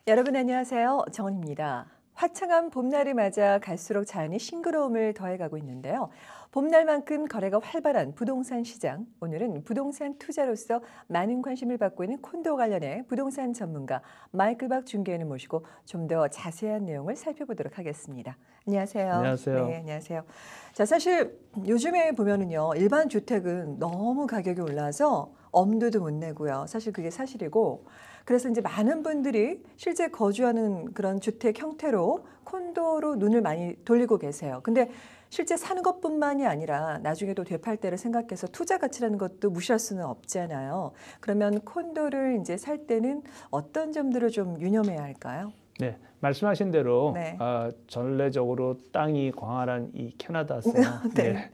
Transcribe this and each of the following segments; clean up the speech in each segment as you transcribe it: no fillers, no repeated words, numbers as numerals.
여러분 안녕하세요. 정은입니다. 화창한 봄날을 맞아 갈수록 자연이 싱그러움을 더해가고 있는데요. 봄날만큼 거래가 활발한 부동산 시장. 오늘은 부동산 투자로서 많은 관심을 받고 있는 콘도 관련해 부동산 전문가 마이클 박 중개인을 모시고 좀 더 자세한 내용을 살펴보도록 하겠습니다. 안녕하세요. 안녕하세요. 네, 안녕하세요. 자, 사실 요즘에 보면은요, 일반 주택은 너무 가격이 올라서 엄두도 못 내고요. 사실 그게 사실이고, 그래서 이제 많은 분들이 실제 거주하는 그런 주택 형태로 콘도로 눈을 많이 돌리고 계세요. 근데 실제 사는 것뿐만이 아니라 나중에도 되팔 때를 생각해서 투자 가치라는 것도 무시할 수는 없잖아요. 그러면 콘도를 이제 살 때는 어떤 점들을 좀 유념해야 할까요? 네, 말씀하신 대로 네. 전례적으로 땅이 광활한 이 캐나다에서 네. 네,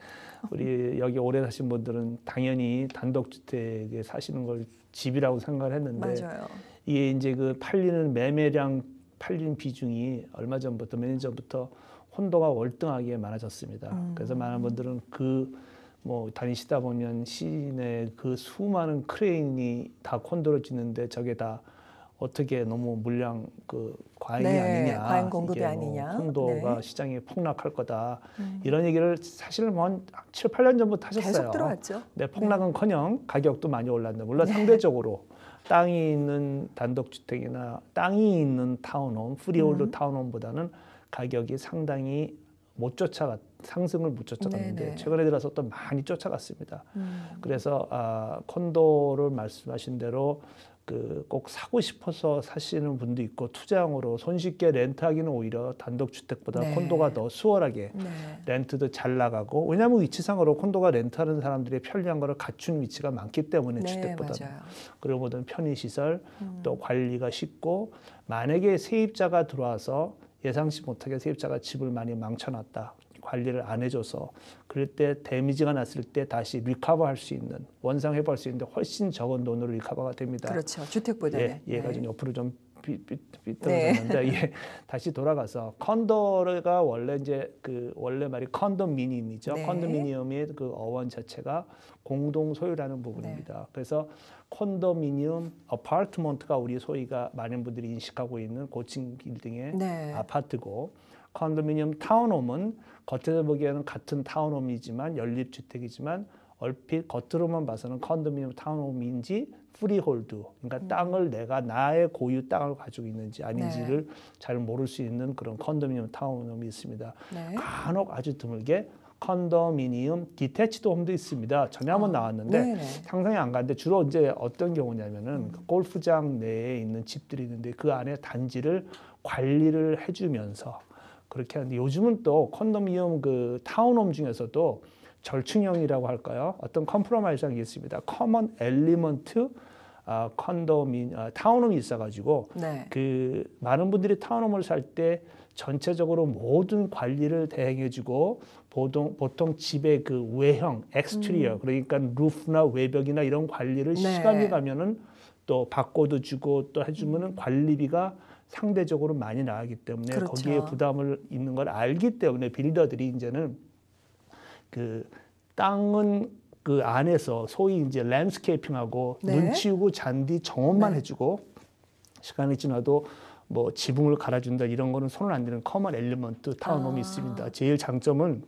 우리 여기 오래 사신 분들은 당연히 단독주택에 사시는 걸 집이라고 생각을 했는데 맞아요. 이게 이제 그 팔리는 매매량 팔린 비중이 얼마 전부터 몇 년 전부터 혼도가 월등하게 많아졌습니다. 그래서 많은 분들은 뭐 다니시다 보면 시내 그 수많은 크레인이 다 콘도를 짓는데 저게 다 어떻게 너무 물량 과잉이 네, 아니냐, 과잉 공급이 이게 아니냐. 콘도가 네. 시장이 폭락할 거다 이런 얘기를 사실 한 7, 8년 전부터 하셨어요. 계속 들어왔죠. 네, 폭락은커녕 가격도 많이 올랐는데 물론 네. 상대적으로 땅이 있는 단독주택이나 땅이 있는 타운홈, 프리홀드 타운홈보다는 가격이 상당히 상승을 못 쫓아갔는데 네네. 최근에 들어서 또 많이 쫓아갔습니다. 그래서 콘도를 말씀하신 대로 꼭 사고 싶어서 사시는 분도 있고 투자용으로 손쉽게 렌트하기는 오히려 단독주택보다 네. 콘도가 더 수월하게 네. 렌트도 잘 나가고 왜냐하면 위치상으로 콘도가 렌트하는 사람들의 편리한 거를 갖춘 위치가 많기 때문에 네, 주택보다는 맞아요. 그리고 모든 편의시설 또 관리가 쉽고 만약에 세입자가 들어와서 예상치 못하게 세입자가 집을 많이 망쳐놨다. 관리를 안 해줘서 그럴 때 데미지가 났을 때 다시 리커버 할 수 있는 원상 회복할 수 있는데 훨씬 적은 돈으로 리커버가 됩니다. 그렇죠. 주택보다는. 얘가 네. 좀 옆으로 좀 삐뚤어졌는데 예, 다시 돌아가서 컨도가 원래 이제 원래 말이 컨도미니엄이죠. 네. 컨도미니엄의 어원 자체가 공동 소유라는 부분입니다. 그래서 컨도미니엄 어파트먼트가 우리 소위가 많은 분들이 인식하고 있는 고층 빌딩의 네. 아파트고 컨도미니엄 타운홈은 겉에서 보기에는 같은 타운홈이지만 연립주택이지만 얼핏 겉으로만 봐서는 컨도미니엄 타운홈인지 프리홀드, 그러니까 땅을 내가 나의 고유 땅을 가지고 있는지 아닌지를 잘 모를 수 있는 그런 컨도미니엄 타운홈이 있습니다. 네. 간혹 아주 드물게 컨도미니엄 디태치드 홈도 있습니다. 전에 한번 나왔는데 네네. 상상이 안 가는데 주로 이제 어떤 경우냐면은 골프장 내에 있는 집들이 있는데 그 안에 단지를 관리를 해주면서 그렇게 하는데 요즘은 또 컨도미니엄 타운홈 중에서도 절충형이라고 할까요? 어떤 컴프로마이즈가 있습니다. 커먼 엘리먼트 타운홈이 있어가지고 네. 많은 분들이 타운홈을 살 때 전체적으로 모든 관리를 대행해주고 보통 집의 외형, 엑스트리어 그러니까 루프나 외벽이나 이런 관리를 시간이 가면은 또 바꿔도 주고 또 해주면은 관리비가 상대적으로 많이 나가기 때문에 그렇죠. 거기에 부담을 있는 걸 알기 때문에 빌더들이 이제는 땅은 안에서 소위 이제 랜드스케이핑하고 네. 눈 치우고 잔디 정원만 해주고 시간이 지나도 뭐 지붕을 갈아준다 이런 거는 손을 안 대는 커먼 엘리먼트 타운홈이 있습니다. 제일 장점은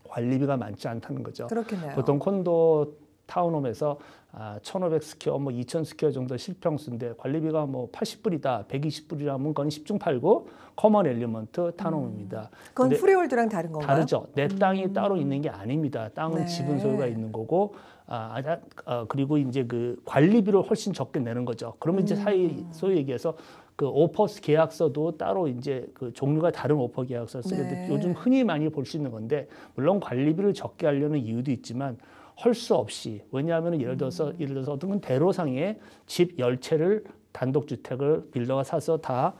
관리비가 많지 않다는 거죠. 그렇겠네요. 보통 콘도 타운홈에서 1,500스퀘어, 2,000스퀘어 정도 실평수인데 관리비가 80불이다, 120불이라면 그건 10중 팔고 커먼 엘리먼트 타운홈입니다. 그건 프리홀드랑 다른 건가요? 다르죠. 내 땅이 따로 있는 게 아닙니다. 땅은 네. 지분 소유가 있는 거고, 그리고 이제 관리비를 훨씬 적게 내는 거죠. 그러면 이제 소위 얘기해서 오퍼스 계약서도 따로 이제 종류가 다른 오퍼 계약서 쓰게 돼. 요즘 흔히 많이 볼 수 있는 건데, 물론 관리비를 적게 하려는 이유도 있지만, 할 수 없이 왜냐하면 예를 들어서 어떤 대로상에 집 10채를 단독주택을 빌더가 사서 다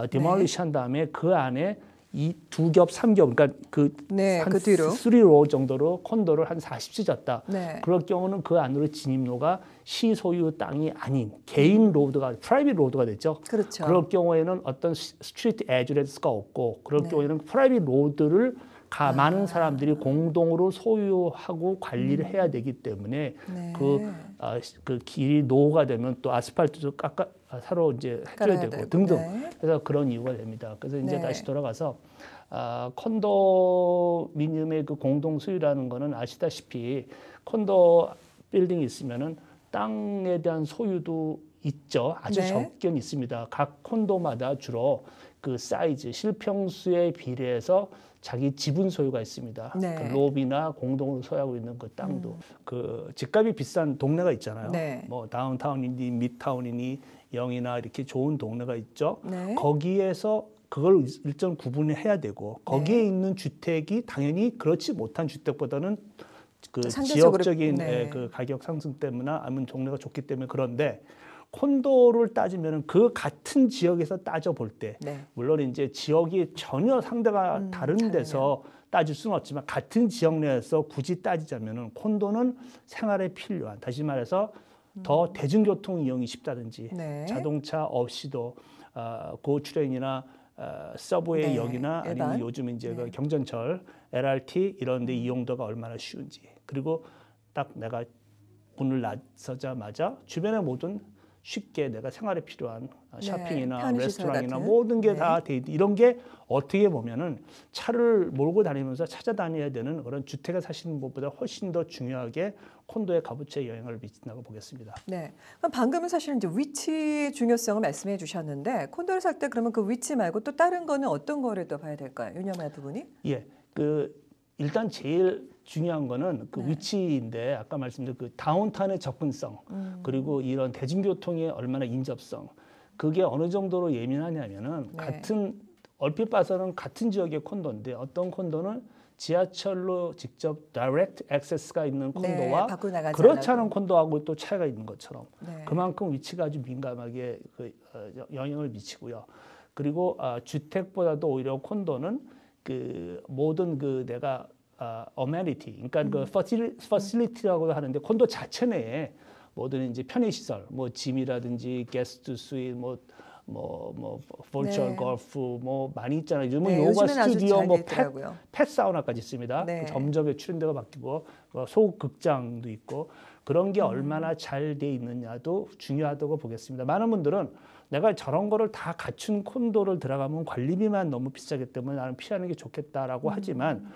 디몰리시 한 다음에 그 안에 이 2겹, 3겹 그러니까 한 그 뒤로 3로 정도로 콘도를 한 40지 졌다. 네. 그럴 경우는 그 안으로 진입로가 시 소유 땅이 아닌 개인 로드가 프라이빗 로드가 됐죠. 그렇죠. 그럴 경우에는 어떤 스트리트 에듀레스가 없고 그럴 경우에는 프라이빗 로드를 많은 사람들이 공동으로 소유하고 관리를 해야 되기 때문에 네. 그 길이 노후가 되면 또 아스팔트도 새로 이제 해줘야 깔아야 되고 등등. 네. 그래서 그런 이유가 됩니다. 그래서 이제 네. 다시 돌아가서 콘도미니엄의 그 공동 소유라는 거는 아시다시피 콘도 빌딩이 있으면은 땅에 대한 소유도 있죠. 아주 네. 적긴 있습니다. 각 콘도마다 주로 그 사이즈, 실평수에 비례해서 자기 지분 소유가 있습니다. 네. 그 로비나 공동으로 소유하고 있는 그 땅도 그 집값이 비싼 동네가 있잖아요. 네. 뭐 다운타운이니 미드타운이니 영이나 이렇게 좋은 동네가 있죠. 네. 거기에서 그걸 일정 구분을 해야 되고 거기에 네. 있는 주택이 당연히 그렇지 못한 주택보다는 그 상대적으로, 지역적인 네. 그 가격 상승 때문에 아니면 동네가 좋기 때문에 그런데 콘도를 따지면은 그 같은 지역에서 따져 볼 때 네. 물론 이제 지역이 전혀 상대가 다른 데서 따질 수는 없지만 같은 지역 내에서 굳이 따지자면은 콘도는 생활에 필요한 다시 말해서 더 대중교통 이용이 쉽다든지 네. 자동차 없이도 고출행이나 서브웨이 네. 역이나 아니면 일반. 요즘 이제 네. 그 경전철 LRT 이런 데 이용도가 얼마나 쉬운지 그리고 딱 내가 문을 나서자마자 주변의 모든 쉽게 내가 생활에 필요한 샤핑이나 편의시설 레스토랑이나 같은. 모든 게 네. 다 돼 있 이런 게 어떻게 보면은 차를 몰고 다니면서 찾아다녀야 되는 그런 주택에 사시는 것보다 훨씬 더 중요하게 콘도의 값어치에 영향을 미친다고 보겠습니다. 네. 그럼 방금은 사실 이제 위치 중요성을 말씀해 주셨는데 콘도를 살 때 그러면 그 위치 말고 또 다른 거는 어떤 거를 또 봐야 될까요? 유념해야 부분이? 예, 일단 제일 중요한 거는 그 네. 위치인데 아까 말씀드린 그 다운타운의 접근성 그리고 이런 대중교통의 얼마나 인접성 그게 어느 정도로 예민하냐면은 네. 같은 얼핏 봐서는 같은 지역의 콘도인데 어떤 콘도는 지하철로 직접 다이렉트 액세스가 있는 콘도와 밖으로 나가지 그렇지 않아도. 않은 콘도하고 또 차이가 있는 것처럼 네. 그만큼 위치가 아주 민감하게 영향을 미치고요. 그리고 주택보다도 오히려 콘도는 그 모든 그 내가 어메니티, 그러니까 그 퍼실리티라고 하는데 콘도 자체 내에 모든 이제 편의 시설, 뭐 짐이라든지 게스트 스윗, 버추얼 네. 골프 뭐 많이 있잖아요. 요즘은 네, 요가 요즘엔 아주 스튜디오, 잘 뭐 돼 있더라고요. 펫 사우나까지 있습니다. 네. 점점 출연료가 바뀌고 소극장도 있고 그런 게 얼마나 잘 돼 있느냐도 중요하다고 보겠습니다. 많은 분들은 내가 저런 거를 다 갖춘 콘도를 들어가면 관리비만 너무 비싸기 때문에 나는 피하는 게 좋겠다라고 하지만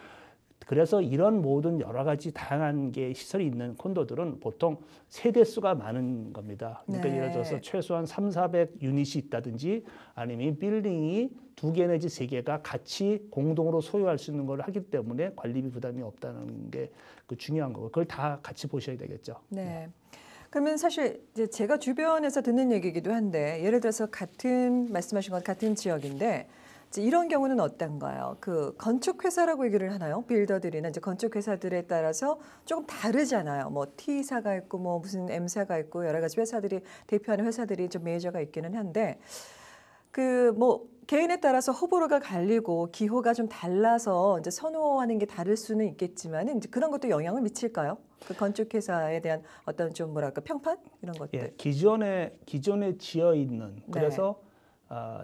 그래서 이런 모든 여러 가지 다양한 게 시설이 있는 콘도들은 보통 세대 수가 많은 겁니다. 그러니까 네. 예를 들어서 최소한 300, 400 유닛이 있다든지 아니면 빌딩이 2개 내지 3개가 같이 공동으로 소유할 수 있는 걸 하기 때문에 관리비 부담이 없다는 게 그 중요한 거고 그걸 다 같이 보셔야 되겠죠. 네. 그러면 사실 이제 제가 주변에서 듣는 얘기이기도 한데 예를 들어서 말씀하신 건 같은 지역인데 이제 이런 경우는 어떤가요? 그 건축 회사라고 얘기를 하나요? 빌더들이나 이제 건축 회사들에 따라서 조금 다르잖아요. 뭐 T사가 있고 뭐 무슨 M사가 있고 여러 가지 회사들이 대표하는 회사들이 좀 메이저가 있기는 한데 그 뭐 개인에 따라서 호불호가 갈리고 기호가 좀 달라서 이제 선호하는 게 다를 수는 있겠지만 이제 그런 것도 영향을 미칠까요? 그 건축 회사에 대한 어떤 좀 뭐랄까 평판 이런 것들. 예, 기존에 지어 있는 네. 그래서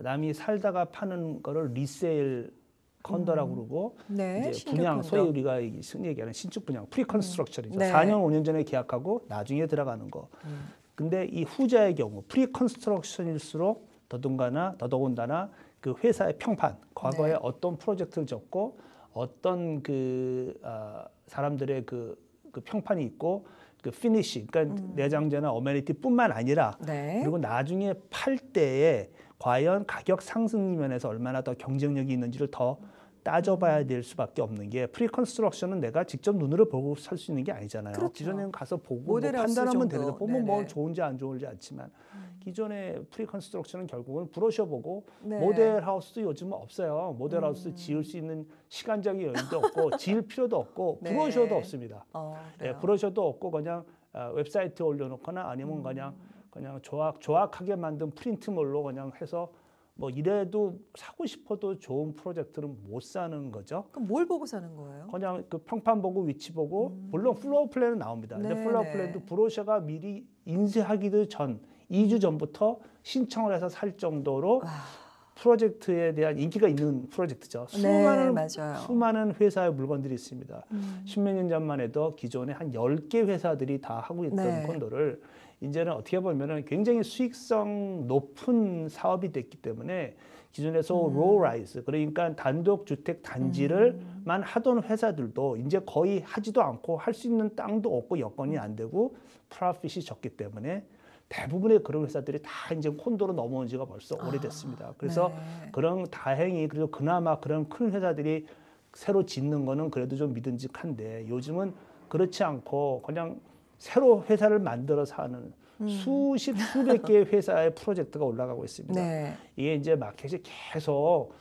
남이 살다가 파는 거를 리세일 컨도라고 그러고 네, 이제 신규 분양 콘도. 소위 우리가 흔히 얘기하는 신축 분양 프리컨스트럭션이죠. 네. 4년 5년 전에 계약하고 나중에 들어가는 거. 근데 이 후자의 경우 프리컨스트럭션일수록 더더군다나 그 회사의 평판, 과거에 네. 어떤 프로젝트를 졌고 어떤 사람들의 그 평판이 있고 그 피니시, 그러니까 내장재나 어메니티뿐만 아니라 네. 그리고 나중에 팔 때에 과연 가격 상승 면에서 얼마나 더 경쟁력이 있는지를 더 따져봐야 될 수밖에 없는 게 프리컨스트럭션은 내가 직접 눈으로 보고 살 수 있는 게 아니잖아요. 그렇죠. 기존에는 가서 보고 모델하우스 판단하면 정도. 되는데 보면 뭐 네네. 좋은지 안 좋은지 않지만 기존의 프리컨스트럭션은 결국은 브로셔 보고 네. 모델하우스도 요즘은 없어요. 모델하우스 지을 수 있는 시간적인 여유도 없고 지을 필요도 없고 네. 브로셔도 없습니다. 예, 그래요. 브로셔도 없고 그냥 웹사이트에 올려놓거나 아니면 그냥 조악하게 만든 프린트물로 그냥 해서 뭐 이래도 사고 싶어도 좋은 프로젝트는 못 사는 거죠. 그럼 뭘 보고 사는 거예요? 그냥 그 평판 보고 위치 보고 물론 플로어 플랜은 나옵니다. 근데 네, 플로어 네. 플랜도 브로셔가 미리 인쇄하기도 전 2주 전부터 신청을 해서 살 정도로 프로젝트에 대한 인기가 있는 프로젝트죠. 네, 맞아요. 수많은 회사의 물건들이 있습니다. 십몇 년 전만 해도 기존에 한 10개 회사들이 다 하고 있던 네. 콘도를 이제는 어떻게 보면은 굉장히 수익성 높은 사업이 됐기 때문에 기존에 로우 라이즈, 그러니까 단독 주택 단지를만 하던 회사들도 이제 거의 하지도 않고 할 수 있는 땅도 없고 여건이 안 되고 프로핏이 적기 때문에 대부분의 그런 회사들이 다 이제 콘도로 넘어온 지가 벌써 오래됐습니다. 그래서 네. 그런 다행히 그래도 그나마 그런 큰 회사들이 새로 짓는 거는 그래도 좀 믿음직한데 요즘은 그렇지 않고 그냥 새로 회사를 만들어서 하는 수백 개의 회사의 프로젝트가 올라가고 있습니다. 네. 이게 이제 마켓이 계속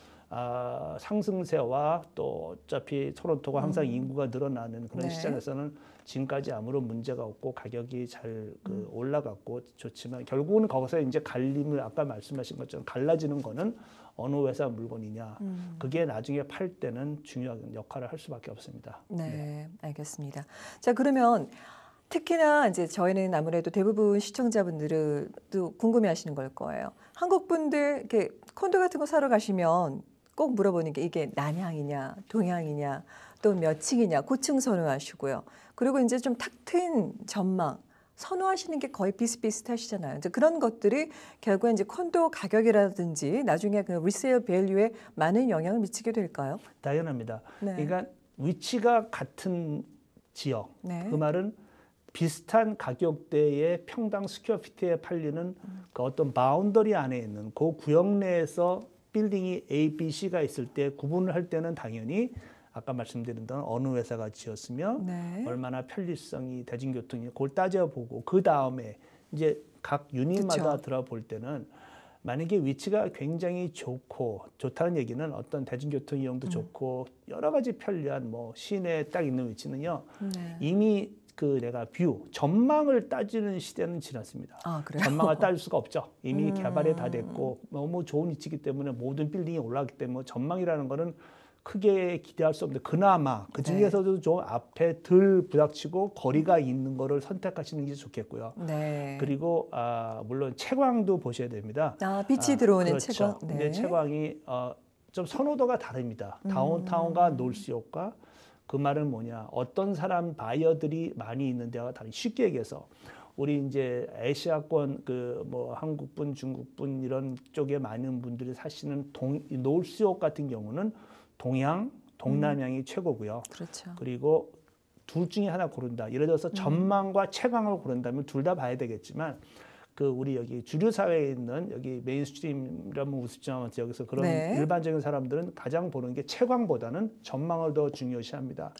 상승세와 또 어차피 토론토가 항상 인구가 늘어나는 그런 네. 시장에서는 지금까지 아무런 문제가 없고 가격이 잘 올라갔고 좋지만 결국은 거기서 이제 갈림을 아까 말씀하신 것처럼 갈라지는 거는 어느 회사 물건이냐 그게 나중에 팔 때는 중요한 역할을 할 수밖에 없습니다. 네, 알겠습니다. 자, 그러면 특히나 이제 저희는 아무래도 대부분 시청자분들도 궁금해하시는 걸 거예요. 한국 분들 이렇게 콘도 같은 거 사러 가시면 꼭 물어보는 게 이게 난향이냐, 동향이냐, 또 몇 층이냐, 고층 선호하시고요. 그리고 이제 좀 탁 트인 전망 선호하시는 게 거의 비슷비슷하시잖아요. 이제 그런 것들이 결국에 이제 콘도 가격이라든지 나중에 그 리세일 밸류에 많은 영향을 미치게 될까요? 당연합니다. 네. 그러니까 위치가 같은 지역, 네. 그 말은 비슷한 가격대의 평당 스퀘어피트에 팔리는 그 어떤 바운더리 안에 있는 그 구역 내에서 빌딩이 A, B, C가 있을 때 구분을 할 때는 당연히 아까 말씀드린 대로 어느 회사가 지었으며 네. 얼마나 편리성이 대중교통이 그걸 따져보고 그 다음에 이제 각 유닛마다 그쵸. 들어볼 때는 만약에 위치가 굉장히 좋다는 얘기는 어떤 대중교통 이용도 좋고 여러 가지 편리한 뭐 시내에 딱 있는 위치는요 네. 이미 그 내가 전망을 따지는 시대는 지났습니다. 아, 그래요? 전망을 따질 수가 없죠. 이미 개발이 다 됐고 너무 좋은 위치이기 때문에 모든 빌딩이 올라가기 때문에 전망이라는 거는 크게 기대할 수 없는데 그나마 그 중에서도 좀 앞에 덜 부닥치고 거리가 있는 거를 선택하시는 게 좋겠고요. 네. 그리고 물론 채광도 보셔야 됩니다. 빛이 들어오는 그렇죠. 채광. 근데 채광이 좀 선호도가 다릅니다. 다운타운과 놀스역과 그 말은 뭐냐? 어떤 사람 바이어들이 많이 있는 데와 다른 쉽게 얘기해서 우리 이제 아시아권 그 뭐 한국분, 중국분 이런 쪽에 많은 분들이 사시는 놀스역 같은 경우는 동양, 동남향이 최고고요. 그렇죠. 그리고 둘 중에 하나 고른다. 예를 들어서 전망과 채광을 고른다면 둘 다 봐야 되겠지만 그 우리 여기 주류 사회에 있는 여기 메인스트림이라면 우습지만 여기서 그런 네. 일반적인 사람들은 가장 보는 게 채광보다는 전망을 더 중요시합니다.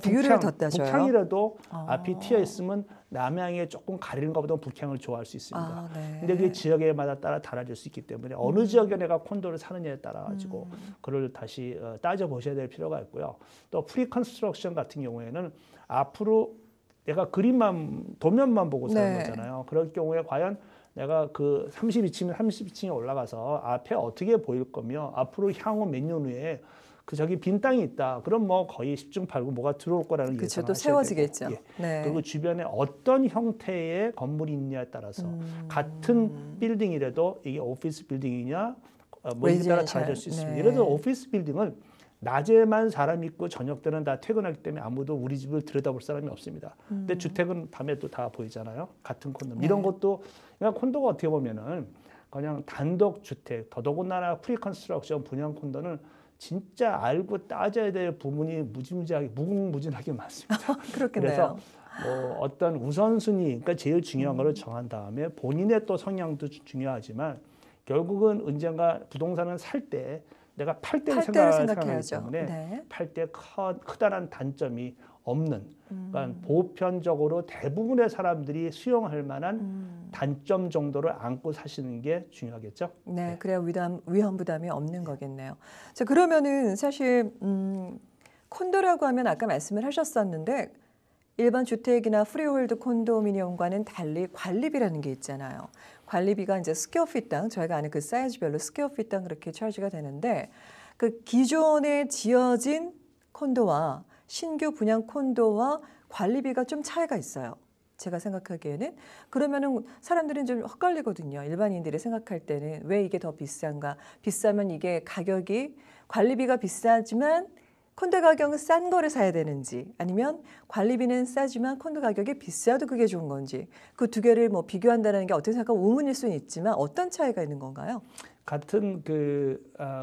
뷰를 더 따져요. 북향이라도 앞이 튀어 있으면 남향에 조금 가리는 것보다 북향을 좋아할 수 있습니다. 네. 근데 그게 지역에마다 따라 달라질 수 있기 때문에 어느 지역에 내가 콘도를 사느냐에 따라 가지고 그걸 다시 따져 보셔야 될 필요가 있고요. 또 프리컨스트럭션 같은 경우에는 앞으로 내가 도면만 보고 사는 거잖아요. 그럴 경우에 과연 내가 그 32층이면 32층에 올라가서 앞에 어떻게 보일 거며 앞으로 향후 몇 년 후에 그 저기 빈 땅이 있다. 그럼 뭐 거의 10중 8구 뭐가 들어올 거라는 예상을 또 하셔야 세워지겠죠. 되고. 네. 그리고 주변에 어떤 형태의 건물이 있냐에 따라서 같은 빌딩이라도 이게 오피스 빌딩이냐 뭐에 따라 달라질 수 있습니다. 네. 예를 들어 오피스 빌딩은 낮에만 사람이 있고 저녁 때는 다 퇴근하기 때문에 아무도 우리 집을 들여다볼 사람이 없습니다. 근데 주택은 밤에도 다 보이잖아요. 같은 콘도. 이런 것도 그냥 콘도가 어떻게 보면은 그냥 단독 주택, 더더군다나 프리컨스트럭션 분양 콘도는 진짜 알고 따져야 될 부분이 무궁무진하게 많습니다. 그렇겠네요. 그래서 뭐 어떤 우선순위, 그러니까 제일 중요한 거를 정한 다음에 본인의 또 성향도 중요하지만 결국은 언젠가 부동산은 살 때 내가 팔 때를 생각하기 때문에 네. 팔 때 크다란 단점이 없는 그러니까 보편적으로 대부분의 사람들이 수용할 만한 단점 정도를 안고 사시는 게 중요하겠죠. 네, 그래야 위험 부담이 없는 거겠네요. 자, 그러면은 사실 콘도라고 하면 아까 말씀을 하셨었는데 일반 주택이나 프리홀드 콘도미니엄과는 달리 관리비라는 게 있잖아요. 관리비가 이제 스퀘어핏당 저희가 아는 그 사이즈별로 스퀘어핏당 그렇게 차지가 되는데 그 기존에 지어진 콘도와 신규 분양 콘도와 관리비가 좀 차이가 있어요. 제가 생각하기에는. 그러면은 사람들은 좀 헷갈리거든요. 일반인들이 생각할 때는 왜 이게 더 비싼가? 비싸면 이게 가격이 관리비가 비싸지만 콘도 가격은 싼 거를 사야 되는지, 아니면 관리비는 싸지만 콘도 가격이 비싸도 그게 좋은 건지, 그 두 개를 뭐 비교한다는 게 어떻게 생각하면 의문일 수는 있지만 어떤 차이가 있는 건가요? 같은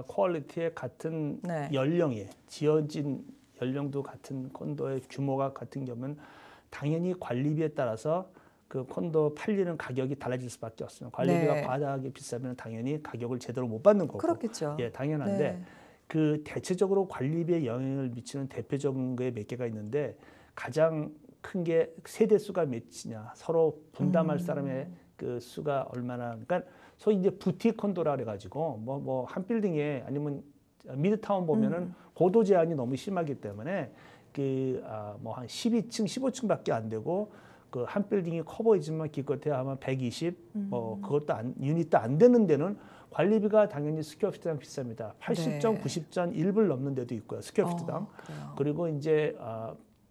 퀄리티의 같은 네. 연령에 지어진 연령도 같은 콘도의 규모가 같은 경우는 당연히 관리비에 따라서 그 콘도 팔리는 가격이 달라질 수밖에 없습니다. 관리비가 네. 과다하게 비싸면 당연히 가격을 제대로 못 받는 거고, 그렇겠죠. 예, 당연한데 네. 그 대체적으로 관리비에 영향을 미치는 대표적인 게 몇 개가 있는데 가장 큰 게 세대 수가 몇이냐, 서로 분담할 사람의 그 수가 얼마나, 그러니까 소위 이제 부티 콘도라 그래가지고 뭐 한 빌딩에 아니면 미드타운 보면은 고도 제한이 너무 심하기 때문에 뭐 한 12층, 15층밖에 안 되고 그 한 빌딩이 커 보이지만 기껏해야 아마 120, 뭐 그것도 유닛도 안 되는 데는 관리비가 당연히 스퀘어피트당 비쌉니다. 80전, 네. 90전 1불 넘는 데도 있고요. 스퀘어피트당. 그래요. 그리고 이제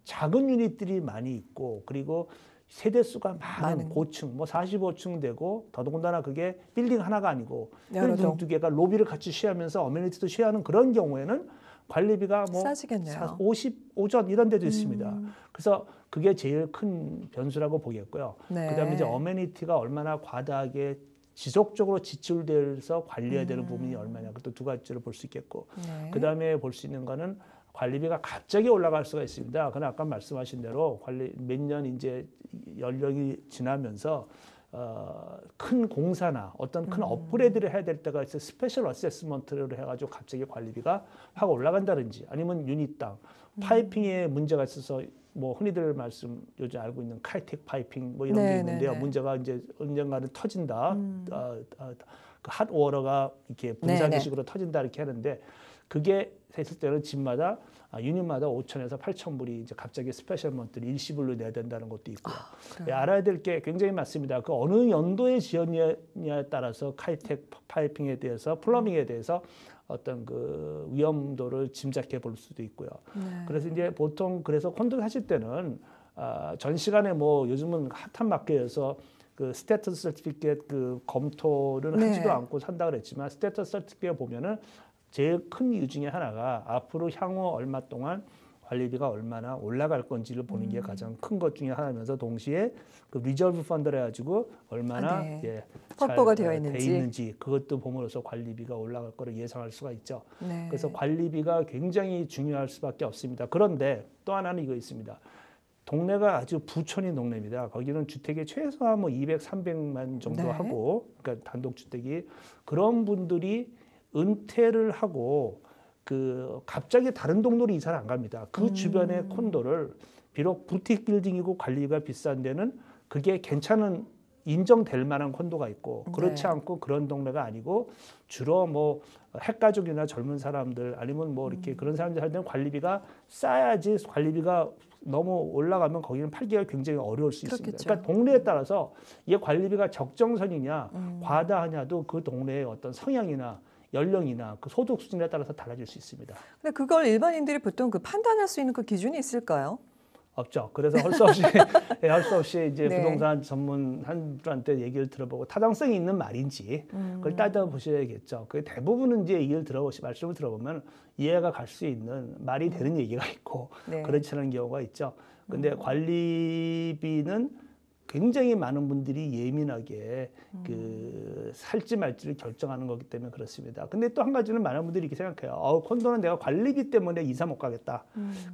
작은 유닛들이 많이 있고, 그리고 세대 수가 많은 고층, 뭐 45층 되고, 더더군다나 그게 빌딩 하나가 아니고 여러 빌딩 두 개가 로비를 같이 쉐어하면서 어메니티도 쉐어하는 그런 경우에는 관리비가 뭐 싸지겠네요. 55전 이런 데도 있습니다. 그래서 그게 제일 큰 변수라고 보겠고요. 네. 그다음에 이제 어메니티가 얼마나 과다하게 지속적으로 지출돼서 관리해야 되는 부분이 얼마냐. 그것도 두 가지로 볼 수 있겠고. 네. 그다음에 볼 수 있는 거는 관리비가 갑자기 올라갈 수가 있습니다. 그러나 아까 말씀하신 대로 몇 년 이제 연령이 지나면서 큰 공사나 어떤 큰 업그레이드를 해야 될 때가 있어요. 스페셜 어세스먼트를 해가지고 갑자기 관리비가 확 올라간다든지, 아니면 유닛당 파이핑에 문제가 있어서 뭐 흔히들 요즘 알고 있는 카이텍 파이핑 뭐 이런 게 있는데요. 문제가 이제 언젠가는 터진다. 그 핫워터가 이렇게 분사기식으로 터진다 이렇게 하는데, 그게 했을 때는 집마다 유닛마다 5천에서 8천 불이 이제 갑자기 스페셜 먼트를 일시불로 내야 된다는 것도 있고요. 예, 알아야 될 게 굉장히 많습니다. 그 어느 연도에 지었냐에 따라서 카이텍 파이핑에 대해서, 플러밍에 대해서 어떤 그 위험도를 짐작해 볼 수도 있고요. 네. 그래서 이제 보통 그래서 콘도 사실 때는 전 시간에 뭐 요즘은 핫한 마켓에서 그 스테터스 서티피켓 그 검토를 네. 하지도 않고 산다 그랬지만, 스테터스 서티피켓 보면은 제일 큰 이유 중에 하나가 앞으로 향후 얼마 동안 관리비가 얼마나 올라갈 건지를 보는 게 가장 큰 것 중에 하나면서, 동시에 그 리저브 펀드를 해가지고 얼마나 네. 확보가 되어 돼 있는지 그것도 봄으로써 관리비가 올라갈 거를 예상할 수가 있죠. 네. 그래서 관리비가 굉장히 중요할 수밖에 없습니다. 그런데 또 하나는 이거 있습니다. 동네가 아주 부촌인 동네입니다. 거기는 주택이 최소한 뭐 200, 300만 정도 네. 하고, 그러니까 단독주택이, 그런 분들이 은퇴를 하고 그 갑자기 다른 동네로 이사를 안 갑니다. 그 주변의 콘도를, 비록 부틱 빌딩이고 관리가 비싼 데는 그게 괜찮은 인정될 만한 콘도가 있고, 그렇지 네. 않고 그런 동네가 아니고 주로 뭐 핵가족이나 젊은 사람들, 아니면 뭐 이렇게 그런 사람들 할 때는 관리비가 싸야지, 관리비가 너무 올라가면 거기는 팔기가 굉장히 어려울 수 있습니다. 그렇겠죠. 그러니까 동네에 따라서 이게 관리비가 적정선이냐 과다하냐도 그 동네의 어떤 성향이나 연령이나 그 소득 수준에 따라서 달라질 수 있습니다. 근데 그걸 일반인들이 보통 그 판단할 수 있는 그 기준이 있을까요? 없죠. 그래서 할 수 없이 할 수 없이 이제 네. 부동산 전문 한 분한테 얘기를 들어보고 타당성이 있는 말인지 그걸 따져보셔야겠죠. 그 대부분은 이제 얘기를 말씀을 들어보면 이해가 갈 수 있는 말이 되는 얘기가 있고, 네. 그렇지 않은 경우가 있죠. 근데 관리비는 굉장히 많은 분들이 예민하게 그 살지 말지를 결정하는 거기 때문에 그렇습니다. 근데 또 한 가지는 많은 분들이 이렇게 생각해요. 콘도는 내가 관리비 때문에 이사 못 가겠다.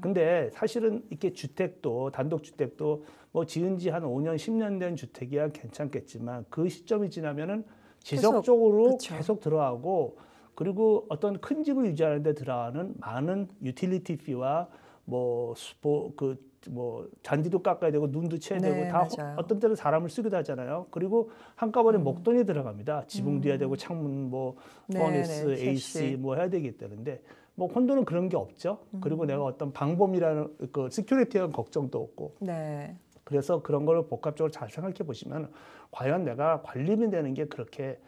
근데 사실은 이렇게 주택도, 단독주택도 뭐 지은 지 한 5년, 10년 된 주택이야 괜찮겠지만, 그 시점이 지나면은 지속적으로 계속 들어가고, 그리고 어떤 큰 집을 유지하는 데 들어가는 많은 유틸리티 피와 뭐 잔디도 깎아야 되고 눈도 쳐야 되고, 네, 다 맞아요. 어떤 때는 사람을 쓰기도 하잖아요. 그리고 한꺼번에 목돈이 들어갑니다. 지붕도 해야 되고, 창문 뭐 퍼니스, 네, AC 뭐 해야 되기 때문에 뭐 콘도는 그런 게 없죠. 그리고 내가 어떤 방범이라는 그 시큐리티에 걱정도 없고. 네. 그래서 그런 걸 복합적으로 잘 생각해 보시면 과연 내가 관리비 내는 게 그렇게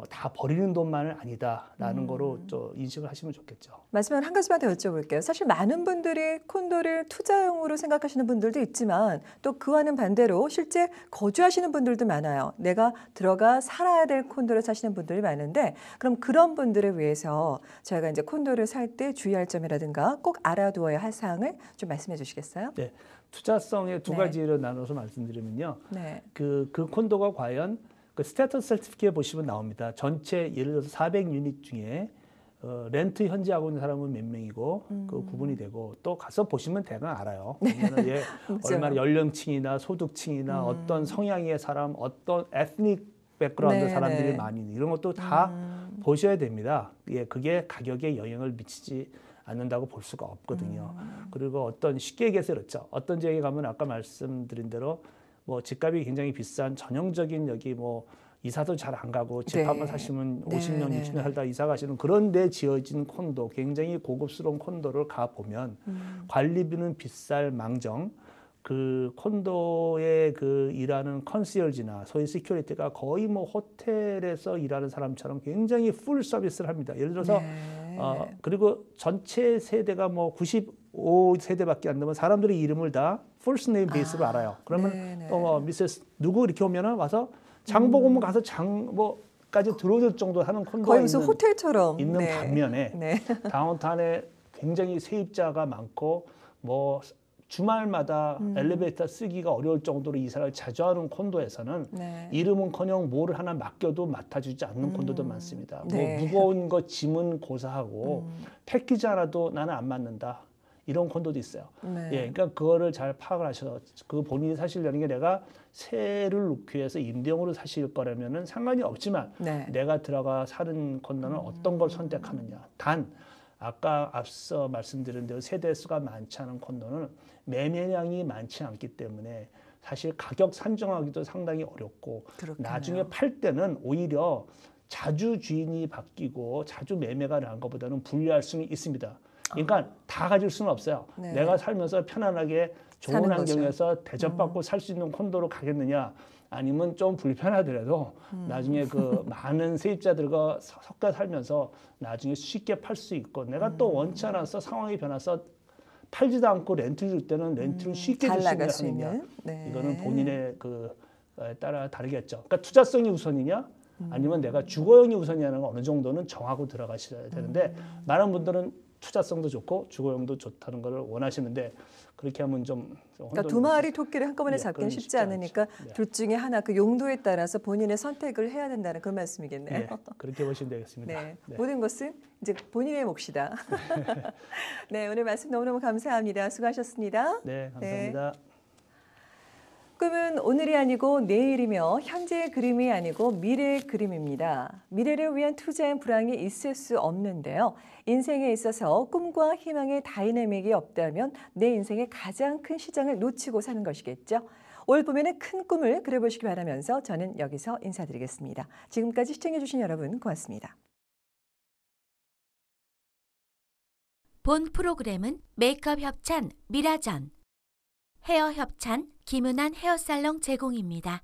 다 버리는 돈만은 아니다라는 거로 좀 인식을 하시면 좋겠죠. 마지막으로 한 가지만 더 여쭤볼게요. 사실 많은 분들이 콘도를 투자용으로 생각하시는 분들도 있지만 또 그와는 반대로 실제 거주하시는 분들도 많아요. 내가 들어가 살아야 될 콘도를 사시는 분들이 많은데 그럼 그런 분들을 위해서 저희가 이제 콘도를 살 때 주의할 점이라든가 꼭 알아두어야 할 사항을 좀 말씀해 주시겠어요? 네, 투자성의 두 네. 가지로 나눠서 말씀드리면요. 네. 그 콘도가 과연 그 스테이터스 서티피케이트 보시면 나옵니다. 전체 예를 들어서 400유닛 중에 렌트 현지하고 있는 사람은 몇 명이고 그 구분이 되고 또 가서 보시면 대강 알아요. 그러면은 얘 얼마나 연령층이나 소득층이나 어떤 성향의 사람, 어떤 에스닉 백그라운드 네, 사람들이 네. 많이 있는 이런 것도 다 보셔야 됩니다. 예, 그게 가격에 영향을 미치지 않는다고 볼 수가 없거든요. 그리고 어떤 쉽게 얘기해서 그렇죠. 어떤 지역에 가면 아까 말씀드린 대로 뭐 집값이 굉장히 비싼 전형적인 여기 뭐 이사도 잘 안 가고 집 네. 한번 사시면 네, 50년, 네, 60년 네. 살다 이사 가시는 그런 데 지어진 콘도, 굉장히 고급스러운 콘도를 가 보면 관리비는 비쌀 망정 그 콘도에 그 일하는 컨시얼지나 소위 시큐리티가 거의 뭐 호텔에서 일하는 사람처럼 굉장히 풀 서비스를 합니다. 예를 들어서 네. 그리고 전체 세대가 뭐 95세대밖에 안 되면 사람들이 이름을 다 first name 베이스로 알아요. 그러면 네, 네. 또 뭐 미세스 누구 이렇게 오면은 와서 장 보고 오면 가서 장 뭐까지 들어올 정도 하는 콘도가 거의 무슨 호텔처럼 있는 네. 반면에 네. 다운타운에 굉장히 세입자가 많고 뭐 주말마다 엘리베이터 쓰기가 어려울 정도로 이사를 자주 하는 콘도에서는 네. 이름은커녕 뭐를 하나 맡겨도 맡아주지 않는 콘도도 많습니다. 네. 뭐 무거운 거 짐은 고사하고 패키지 하나도 나는 안 맡는다. 이런 콘도도 있어요. 네. 예, 그러니까 그거를 잘 파악을 하셔서 그 본인이 사시려는 게 내가 세를 놓기 위해서 임대용으로 사실 거라면은 상관이 없지만 네. 내가 들어가 사는 콘도는 어떤 걸 선택하느냐. 단 아까 앞서 말씀드린 대로 세대 수가 많지 않은 콘도는 매매량이 많지 않기 때문에 사실 가격 산정하기도 상당히 어렵고 그렇겠네요. 나중에 팔 때는 오히려 자주 주인이 바뀌고 자주 매매가 난 것보다는 불리할 수는 있습니다. 그러니까 다 가질 수는 없어요. 네. 내가 살면서 편안하게 좋은 사는 환경에서 대접받고 살 수 있는 콘도로 가겠느냐 아니면 좀 불편하더라도 나중에 그 많은 세입자들과 섞여 살면서 나중에 쉽게 팔 수 있고 내가 또 원치 않아서 상황이 변해서 팔지도 않고 렌트를 줄 때는 렌트를 쉽게 잘 줄 수 나갈 수 있느냐 있는. 네. 이거는 본인의 따라 다르겠죠. 그러니까 투자성이 우선이냐 아니면 내가 주거용이 우선이냐는 건 어느 정도는 정하고 들어가셔야 되는데 많은 분들은 투자성도 좋고 주거용도 좋다는 걸 원하시는데 그렇게 하면 좀 그러니까 두 마리 토끼를 한꺼번에 예, 잡기는 그건 쉽지 쉽지 않으니까 않죠. 네. 둘 중에 하나 그 용도에 따라서 본인의 선택을 해야 된다는 그런 말씀이겠네요. 네, 그렇게 보시면 되겠습니다. 네. 네. 모든 것은 이제 본인의 몫이다. 네, 오늘 말씀 너무너무 감사합니다. 수고하셨습니다. 네, 감사합니다. 꿈은 오늘이 아니고 내일이며 현재의 그림이 아니고 미래의 그림입니다. 미래를 위한 투자엔 불황이 있을 수 없는데요. 인생에 있어서 꿈과 희망의 다이내믹이 없다면 내 인생의 가장 큰 시장을 놓치고 사는 것이겠죠. 올 봄에는 큰 꿈을 그려보시기 바라면서 저는 여기서 인사드리겠습니다. 지금까지 시청해주신 여러분 고맙습니다. 본 프로그램은 메이크업 협찬 미라전, 헤어 협찬 김은한 헤어살롱 제공입니다.